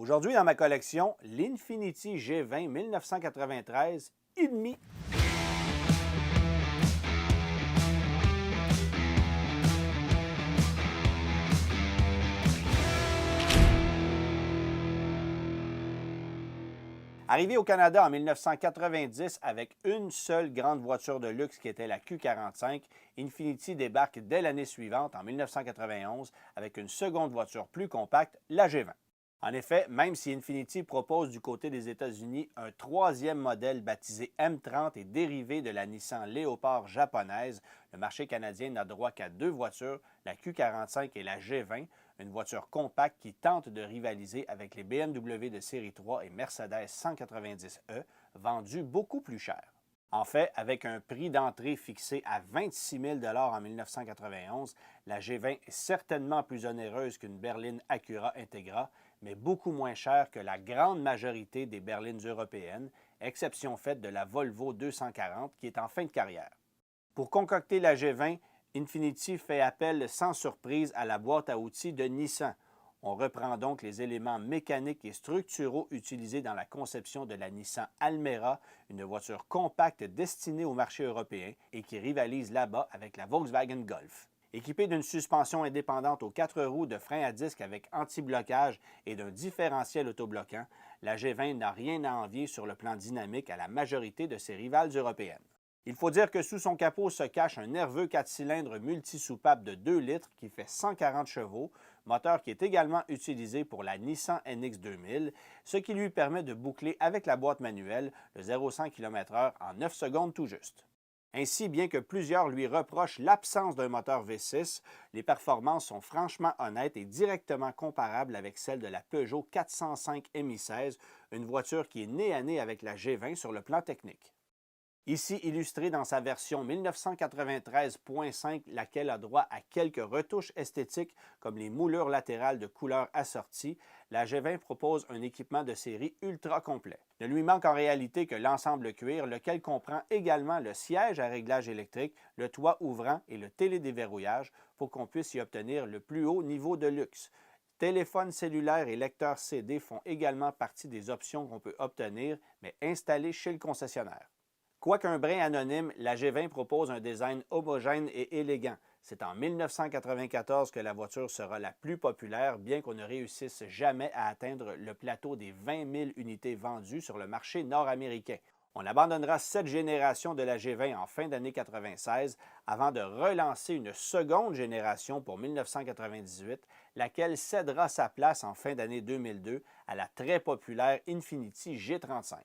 Aujourd'hui, dans ma collection, l'Infiniti G20 1993 et demi. Arrivé au Canada en 1990 avec une seule grande voiture de luxe qui était la Q45, Infiniti débarque dès l'année suivante, en 1991, avec une seconde voiture plus compacte, la G20. En effet, même si Infiniti propose du côté des États-Unis un troisième modèle baptisé M30 et dérivé de la Nissan Léopard japonaise, le marché canadien n'a droit qu'à deux voitures, la Q45 et la G20, une voiture compacte qui tente de rivaliser avec les BMW de série 3 et Mercedes 190e, vendues beaucoup plus cher. En fait, avec un prix d'entrée fixé à 26 000 en 1991, la G20 est certainement plus onéreuse qu'une berline Acura Integra, mais beaucoup moins chère que la grande majorité des berlines européennes, exception faite de la Volvo 240 qui est en fin de carrière. Pour concocter la G20, Infiniti fait appel sans surprise à la boîte à outils de Nissan. On reprend donc les éléments mécaniques et structuraux utilisés dans la conception de la Nissan Almera, une voiture compacte destinée au marché européen et qui rivalise là-bas avec la Volkswagen Golf. Équipée d'une suspension indépendante aux 4 roues, de freins à disque avec anti-blocage et d'un différentiel autobloquant, la G20 n'a rien à envier sur le plan dynamique à la majorité de ses rivales européennes. Il faut dire que sous son capot se cache un nerveux 4 cylindres multi-soupape de 2 litres qui fait 140 chevaux, moteur qui est également utilisé pour la Nissan NX 2000, ce qui lui permet de boucler avec la boîte manuelle le 0-100 km/h en 9 secondes tout juste. Ainsi, bien que plusieurs lui reprochent l'absence d'un moteur V6, les performances sont franchement honnêtes et directement comparables avec celles de la Peugeot 405 Mi16, une voiture qui est nez à nez avec la G20 sur le plan technique. Ici illustrée dans sa version 1993.5, laquelle a droit à quelques retouches esthétiques comme les moulures latérales de couleurs assorties, la G20 propose un équipement de série ultra complet. Ne lui manque en réalité que l'ensemble cuir, lequel comprend également le siège à réglage électrique, le toit ouvrant et le télédéverrouillage pour qu'on puisse y obtenir le plus haut niveau de luxe. Téléphone cellulaire et lecteur CD font également partie des options qu'on peut obtenir, mais installées chez le concessionnaire. Quoiqu'un brin anonyme, la G20 propose un design homogène et élégant. C'est en 1994 que la voiture sera la plus populaire, bien qu'on ne réussisse jamais à atteindre le plateau des 20 000 unités vendues sur le marché nord-américain. On abandonnera cette génération de la G20 en fin d'année 96 avant de relancer une seconde génération pour 1998, laquelle cédera sa place en fin d'année 2002 à la très populaire Infiniti G35.